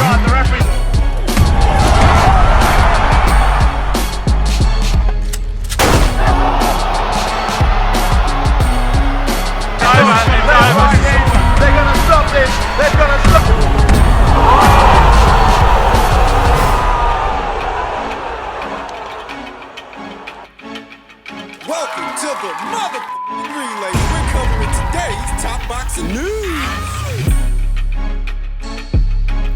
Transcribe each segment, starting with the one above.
card. The referee. They're gonna stop this. They're gonna stop it. Welcome to the relay. We're covering today's top boxing news.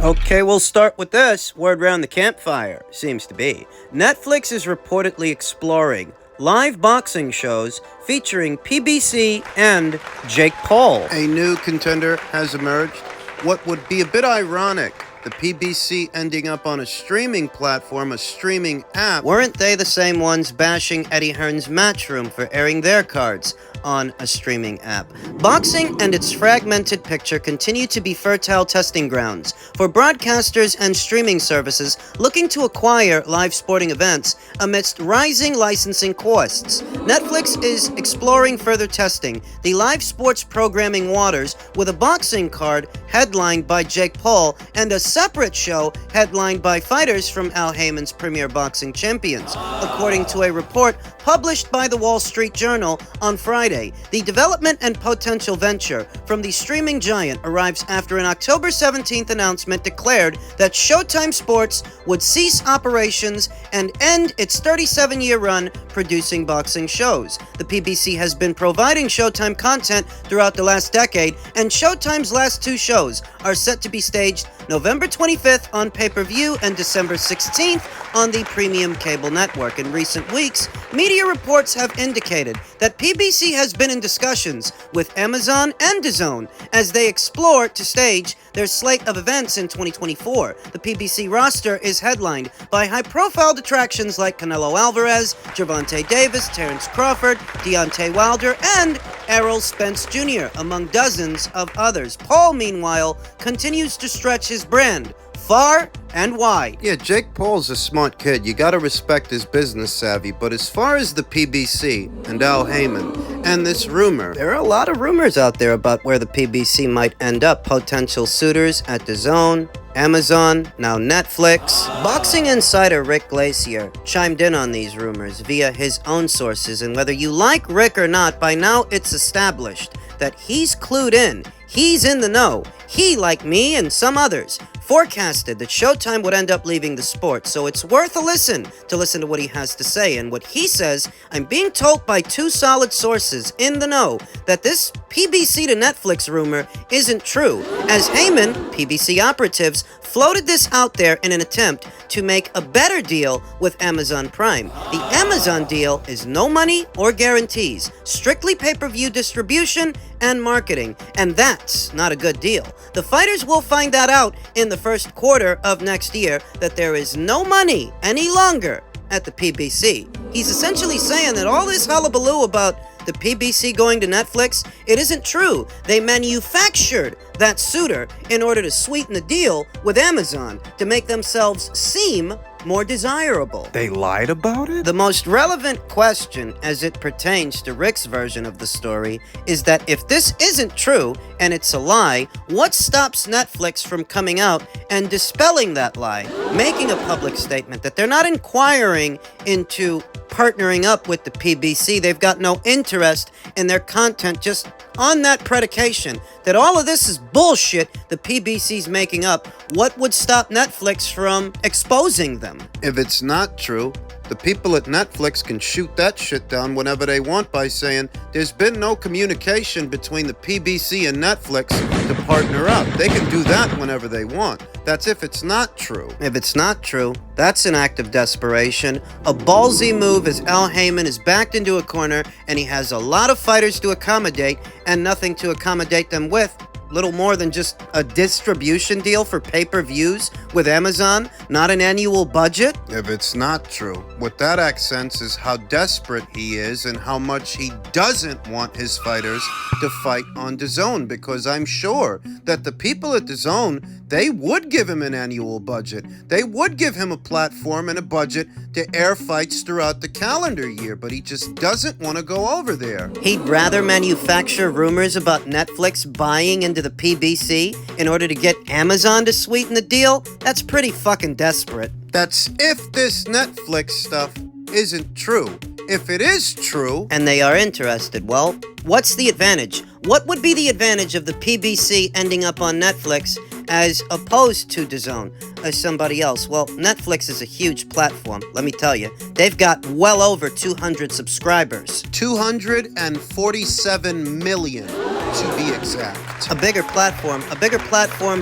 Okay, we'll start with this. Word round the campfire seems to be Netflix is reportedly exploring live boxing shows featuring PBC and Jake Paul. A new contender has emerged. What would be a bit ironic, the PBC ending up on a streaming platform, a streaming app. Weren't they the same ones bashing Eddie Hearn's Matchroom for airing their cards on a streaming app? Boxing and its fragmented picture continue to be fertile testing grounds for broadcasters and streaming services looking to acquire live sporting events amidst rising licensing costs. Netflix is exploring further testing the live sports programming waters with a boxing card headlined by Jake Paul and a separate show headlined by fighters from Al Haymon's Premier Boxing Champions, according to a report published by the Wall Street Journal on Friday. The development and potential venture from the streaming giant arrives after an October 17th announcement declared that Showtime Sports would cease operations and end its 37-year run producing boxing shows. The PBC has been providing Showtime content throughout the last decade, and Showtime's last two shows are set to be staged November 25th on pay-per-view and December 16th on the premium cable network. In recent weeks, media reports have indicated that PBC has been in discussions with Amazon and DAZN as they explore to stage their slate of events in 2024. The PBC roster is headlined by high-profile attractions like Canelo Alvarez, Gervonta Davis, Terrence Crawford, Deontay Wilder, and Errol Spence Jr., among dozens of others. Paul, meanwhile, continues to stretch his brand far and wide. Yeah, Jake Paul's a smart kid. You gotta respect his business savvy. But as far as the PBC and Al Haymon and this rumor, there are a lot of rumors out there about where the PBC might end up. Potential suitors at DAZN, Amazon, now Netflix. Boxing insider Rick Glacier chimed in on these rumors via his own sources, and whether you like Rick or not, by now it's established that he's clued in. He's in the know. He, like me and some others, forecasted that Showtime would end up leaving the sport, so it's worth a listen to what he has to say. And what he says, I'm being told by two solid sources in the know that this PBC to Netflix rumor isn't true, as Haymon, PBC operatives, floated this out there in an attempt to make a better deal with Amazon Prime. The Amazon deal is no money or guarantees, strictly pay-per-view distribution and marketing, and that's not a good deal. The fighters will find that out in the first quarter of next year, that there is no money any longer at the PBC. He's essentially saying that all this hullabaloo about the PBC going to Netflix, it isn't true. They manufactured that suitor in order to sweeten the deal with Amazon to make themselves seem more desirable. They lied about it? The most relevant question as it pertains to Rick's version of the story is that if this isn't true and it's a lie, what stops Netflix from coming out and dispelling that lie, making a public statement that they're not inquiring into partnering up with the PBC. They've got no interest in their content, just on that predication that all of this is bullshit the PBC's making up. What would stop Netflix from exposing them? If it's not true, the people at Netflix can shoot that shit down whenever they want by saying there's been no communication between the PBC and Netflix to partner up. They can do that whenever they want. That's if it's not true. If it's not true, that's an act of desperation. A ballsy move as Al Haymon is backed into a corner and he has a lot of fighters to accommodate and nothing to accommodate them with. Little more than just a distribution deal for pay-per-views with Amazon, not an annual budget? If it's not true, what that accents is how desperate he is and how much he doesn't want his fighters to fight on DAZN, because I'm sure that the people at DAZN they would give him an annual budget. They would give him a platform and a budget to air fights throughout the calendar year, but he just doesn't want to go over there. He'd rather manufacture rumors about Netflix buying into the PBC in order to get Amazon to sweeten the deal? That's pretty fucking desperate. That's if this Netflix stuff isn't true. If it is true, and they are interested, well, what's the advantage? What would be the advantage of the PBC ending up on Netflix as opposed to DAZN or somebody else? Well, Netflix is a huge platform, let me tell you. They've got well over 200 subscribers. 247 million, to be exact. A bigger platform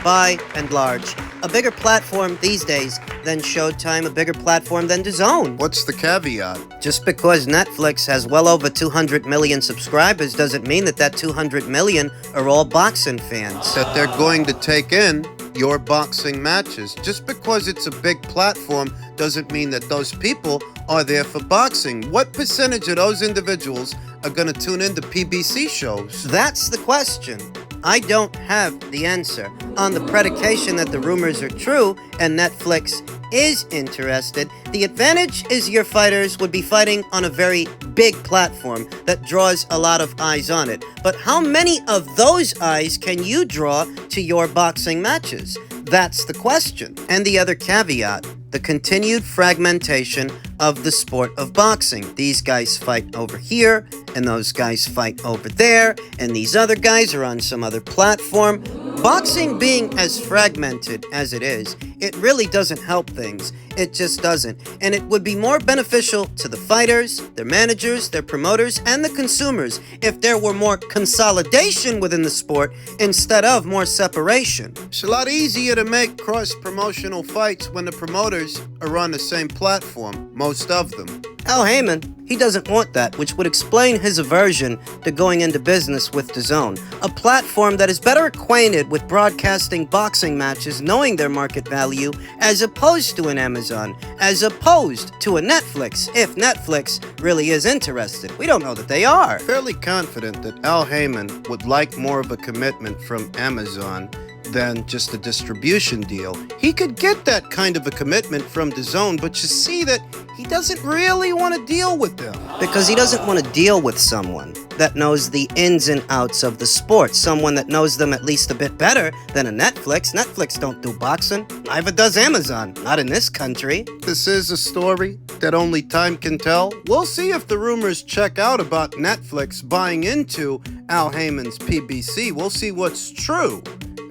by and large. A bigger platform these days than Showtime, a bigger platform than DAZN. What's the caveat? Just because Netflix has well over 200 million subscribers doesn't mean that 200 million are all boxing fans. That they're going to take in your boxing matches. Just because it's a big platform doesn't mean that those people are there for boxing. What percentage of those individuals are going to tune into PBC shows? That's the question. I don't have the answer. On the predication that the rumors are true and Netflix is interested, the advantage is your fighters would be fighting on a very big platform that draws a lot of eyes on it. But how many of those eyes can you draw to your boxing matches? That's the question. And the other caveat, the continued fragmentation of the sport of boxing. These guys fight over here, and those guys fight over there, and these other guys are on some other platform. Boxing being as fragmented as it is, it really doesn't help things. It just doesn't. And it would be more beneficial to the fighters, their managers, their promoters, and the consumers if there were more consolidation within the sport instead of more separation. It's a lot easier to make cross-promotional fights when the promoters are on the same platform, most of them. Al Heyman, he doesn't want that, which would explain his aversion to going into business with DAZN, a platform that is better acquainted with broadcasting boxing matches, knowing their market value, as opposed to an Amazon, as opposed to a Netflix, if Netflix really is interested. We don't know that they are. Fairly confident that Al Heyman would like more of a commitment from Amazon than just a distribution deal. He could get that kind of a commitment from DAZN, but you see that he doesn't really want to deal with them. Because he doesn't want to deal with someone that knows the ins and outs of the sport, someone that knows them at least a bit better than a Netflix. Netflix don't do boxing, neither does Amazon, not in this country. This is a story that only time can tell. We'll see if the rumors check out about Netflix buying into Al Heyman's PBC. We'll see what's true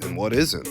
and what isn't.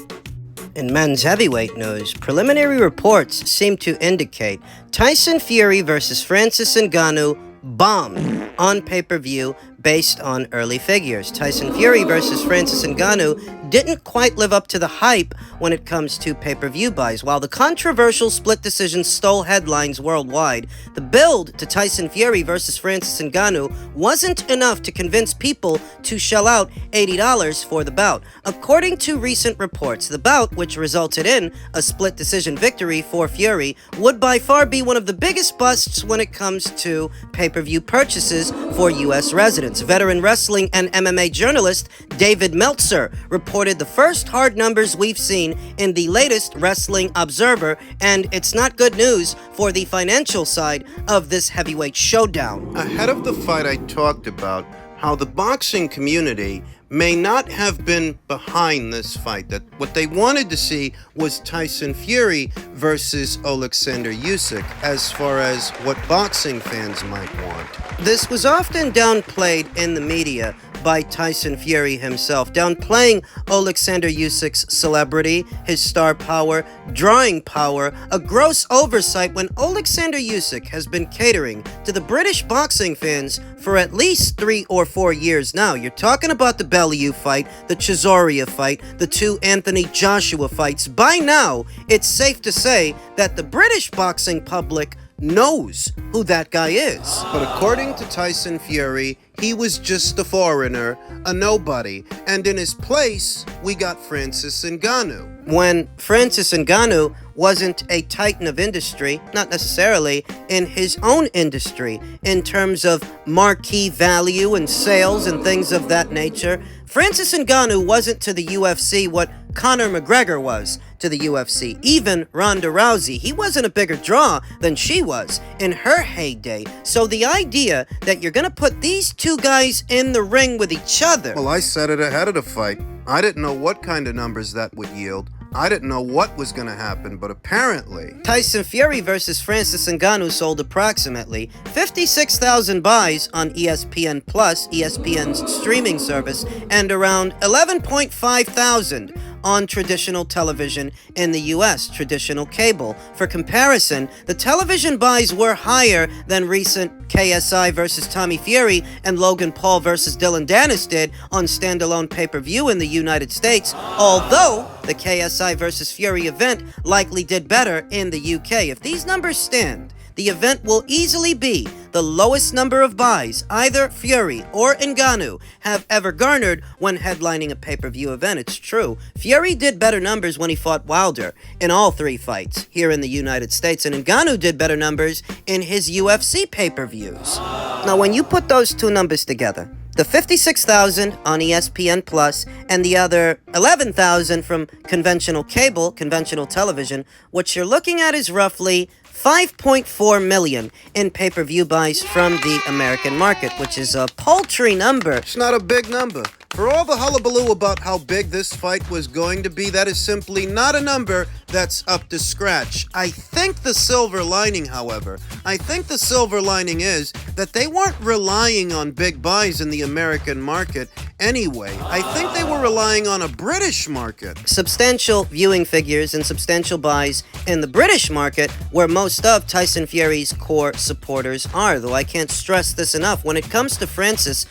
In men's heavyweight news, preliminary reports seem to indicate Tyson Fury versus Francis Ngannou bombed on pay-per-view based on early figures. Tyson Fury versus Francis Ngannou didn't quite live up to the hype when it comes to pay-per-view buys. While the controversial split decision stole headlines worldwide, the build to Tyson Fury versus Francis Ngannou wasn't enough to convince people to shell out $80 for the bout. According to recent reports, the bout, which resulted in a split decision victory for Fury, would by far be one of the biggest busts when it comes to pay-per-view purchases for U.S. residents. Veteran wrestling and MMA journalist David Meltzer reported the first hard numbers we've seen in the latest Wrestling Observer, and it's not good news for the financial side of this heavyweight showdown. Ahead of the fight, I talked about how the boxing community may not have been behind this fight, that what they wanted to see was Tyson Fury versus Alexander Usyk as far as what boxing fans might want. This was often downplayed in the media by Tyson Fury himself, downplaying Alexander Usyk's celebrity, his star power, drawing power, a gross oversight when Alexander Usyk has been catering to the British boxing fans for at least 3 or 4 years now. You're talking about the Bellew fight, the Chisora fight, the 2 Anthony Joshua fights. By now, it's safe to say that the British boxing public knows who that guy is. But according to Tyson Fury, he was just a foreigner, a nobody, and in his place, we got Francis Ngannou. When Francis Ngannou wasn't a titan of industry, not necessarily in his own industry, in terms of marquee value and sales and things of that nature. Francis Ngannou wasn't to the UFC what Conor McGregor was to the UFC. Even Ronda Rousey, he wasn't a bigger draw than she was in her heyday. So the idea that you're gonna put these two guys in the ring with each other... Well, I said it ahead of the fight. I didn't know what kind of numbers that would yield. I didn't know what was going to happen, but apparently... Tyson Fury versus Francis Ngannou sold approximately 56,000 buys on ESPN+, ESPN's streaming service, and around 11.5 thousand on traditional television in the US, traditional cable. For comparison, the television buys were higher than recent KSI versus Tommy Fury and Logan Paul versus Dylan Dennis did on standalone pay-per-view in the United States, although the KSI versus Fury event likely did better in the UK. If these numbers stand, the event will easily be the lowest number of buys either Fury or Ngannou have ever garnered when headlining a pay-per-view event. It's true. Fury did better numbers when he fought Wilder in all three fights here in the United States, and Ngannou did better numbers in his UFC pay-per-views. Now, when you put those two numbers together, the 56,000 on ESPN Plus and the other 11,000 from conventional cable, conventional television, what you're looking at is roughly 5.4 million in pay-per-view buys from the American market, which is a paltry number. It's not a big number. For all the hullabaloo about how big this fight was going to be, that is simply not a number that's up to scratch. I think the silver lining, however, is that they weren't relying on big buys in the American market anyway. I think they were relying on a British market. Substantial viewing figures and substantial buys in the British market, where most of Tyson Fury's core supporters are, though I can't stress this enough. When it comes to Francis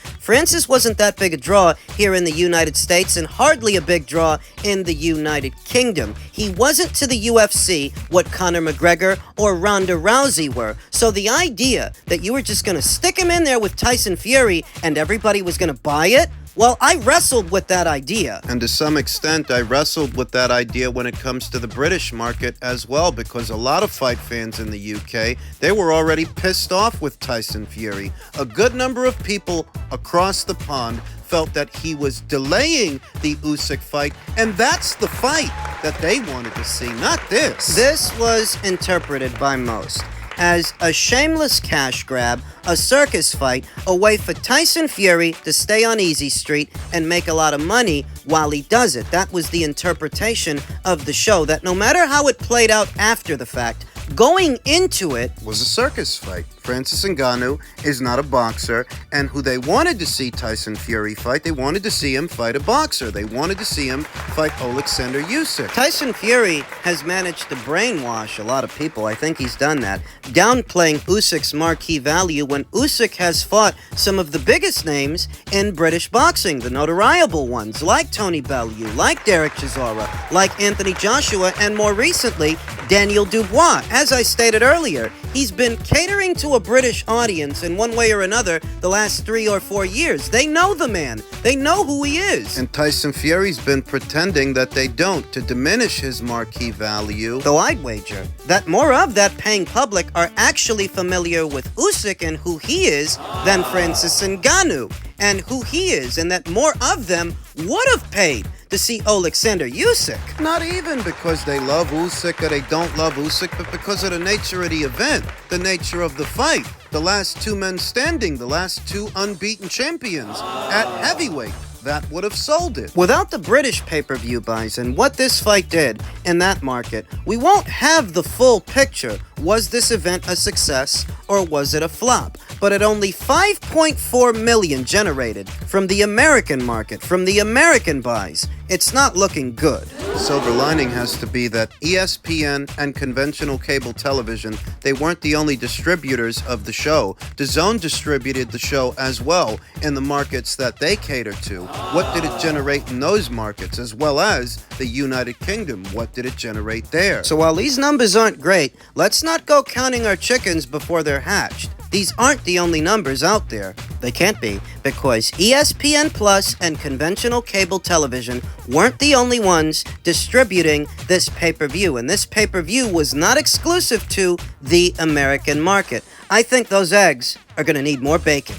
wasn't that big a draw here in the United States and hardly a big draw in the United Kingdom. He wasn't to the UFC what Conor McGregor or Ronda Rousey were. So the idea that you were just going to stick him in there with Tyson Fury and everybody was going to buy it, well, I wrestled with that idea. And to some extent, I wrestled with that idea when it comes to the British market as well, because a lot of fight fans in the UK, they were already pissed off with Tyson Fury. A good number of people across the pond felt that he was delaying the Usyk fight, and that's the fight that they wanted to see, not this. This was interpreted by most as a shameless cash grab, a circus fight, a way for Tyson Fury to stay on Easy Street and make a lot of money while he does it. That was the interpretation of the show, that no matter how it played out after the fact, going into it was a circus fight. Francis Ngannou is not a boxer, and who they wanted to see Tyson Fury fight, they wanted to see him fight a boxer. They wanted to see him fight Alexander Usyk. Tyson Fury has managed to brainwash a lot of people. I think he's done that, downplaying Usyk's marquee value when Usyk has fought some of the biggest names in British boxing, the notariable ones, like Tony Bellew, like Derek Chisora, like Anthony Joshua, and more recently, Daniel Dubois. As I stated earlier, he's been catering to a British audience in one way or another the last 3 or 4 years. They know the man. They know who he is. And Tyson Fury's been pretending that they don't, to diminish his marquee value. Though I'd wager that more of that paying public are actually familiar with Usyk and who he is than Francis Ngannou and who he is, and that more of them would have paid to see Alexander Usyk. Not even because they love Usyk or they don't love Usyk, but because of the nature of the event, the nature of the fight. The last two men standing, the last two unbeaten champions at heavyweight. That would have sold it. Without the British pay-per-view buys and what this fight did in that market, we won't have the full picture. Was this event a success or was it a flop? But at only 5.4 million generated from the American market, from the American buys, it's not looking good. The silver lining has to be that ESPN and conventional cable television, they weren't the only distributors of the show. DAZN distributed the show as well in the markets that they cater to. What did it generate in those markets, as well as the United Kingdom? What did it generate there? So while these numbers aren't great, let's not go counting our chickens before they're hatched. These aren't the only numbers out there. They can't be, because ESPN Plus and conventional cable television weren't the only ones distributing this pay-per-view, and this pay-per-view was not exclusive to the American market. I think those eggs are going to need more bacon.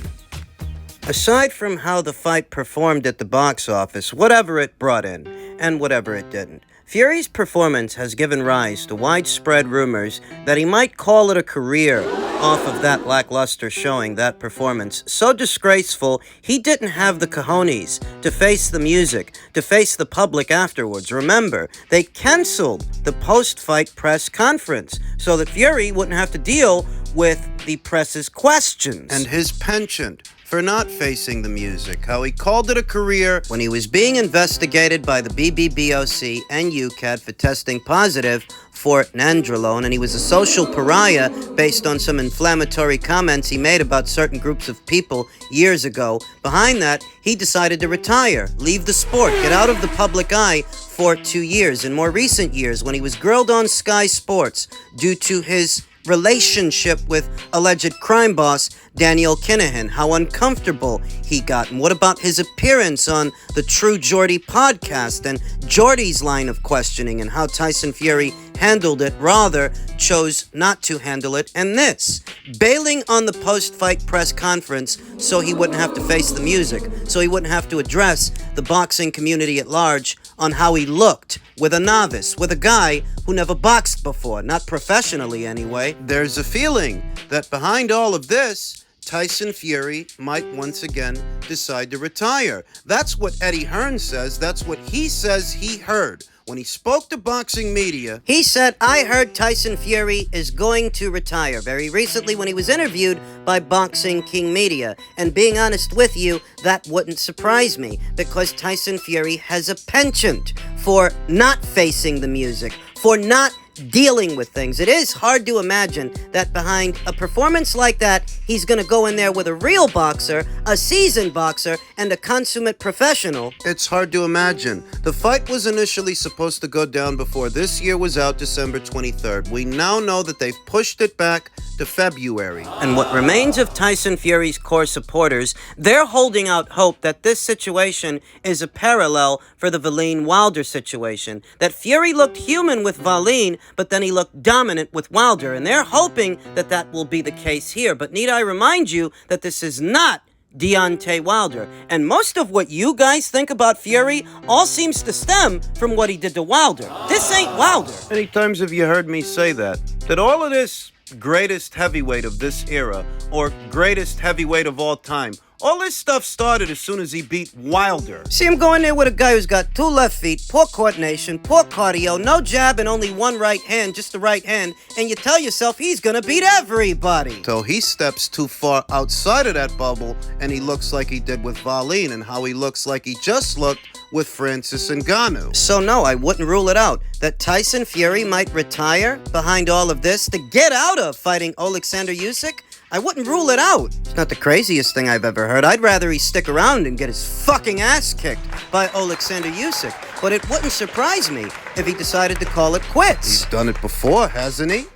Aside from how the fight performed at the box office, whatever it brought in, and whatever it didn't, Fury's performance has given rise to widespread rumors that he might call it a career off of that lackluster showing, that performance. So disgraceful, he didn't have the cojones to face the music, to face the public afterwards. Remember, they canceled the post-fight press conference so that Fury wouldn't have to deal with the press's questions. And his penchant for not facing the music, how he called it a career when he was being investigated by the BBBOC and UCAD for testing positive for nandrolone, and he was a social pariah based on some inflammatory comments he made about certain groups of people years ago. Behind that, he decided to retire, leave the sport, get out of the public eye for 2 years. In more recent years, when he was grilled on Sky Sports due to his relationship with alleged crime boss Daniel Kinahan, how uncomfortable he got, and what about his appearance on the True Geordie podcast and Geordie's line of questioning, and how Tyson Fury handled it, rather chose not to handle it, and this, bailing on the post-fight press conference so he wouldn't have to face the music, so he wouldn't have to address the boxing community at large on how he looked with a novice, with a guy who never boxed before, not professionally anyway. There's a feeling that behind all of this, Tyson Fury might once again decide to retire. That's what Eddie Hearn says. That's what he says he heard. When he spoke to boxing media, he said, "I heard Tyson Fury is going to retire," very recently when he was interviewed by Boxing King Media. And being honest with you, that wouldn't surprise me, because Tyson Fury has a penchant for not facing the music, for not dealing with things. It is hard to imagine that behind a performance like that, he's going to go in there with a real boxer, a seasoned boxer, and a consummate professional. It's hard to imagine. The fight was initially supposed to go down before this year was out, December 23rd. We now know that they've pushed it back to February. And what remains of Tyson Fury's core supporters, they're holding out hope that this situation is a parallel for the Valine-Wilder situation. That Fury looked human with Valine, but then he looked dominant with Wilder, and they're hoping that that will be the case here. But need I remind you that this is not Deontay Wilder, and most of what you guys think about Fury all seems to stem from what he did to Wilder. This ain't Wilder. Many times have you heard me say that all of this greatest heavyweight of this era, or greatest heavyweight of all time, all this stuff started as soon as he beat Wilder. See him going there with a guy who's got 2 left feet, poor coordination, poor cardio, no jab, and only 1 right hand, just the right hand, and you tell yourself he's gonna beat everybody. So he steps too far outside of that bubble, and he looks like he did with Valine, and how he looks like he just looked with Francis Ngannou. So no, I wouldn't rule it out that Tyson Fury might retire behind all of this to get out of fighting Alexander Usyk. I wouldn't rule it out. It's not the craziest thing I've ever heard. I'd rather he stick around and get his fucking ass kicked by Alexander Usyk. But it wouldn't surprise me if he decided to call it quits. He's done it before, hasn't he?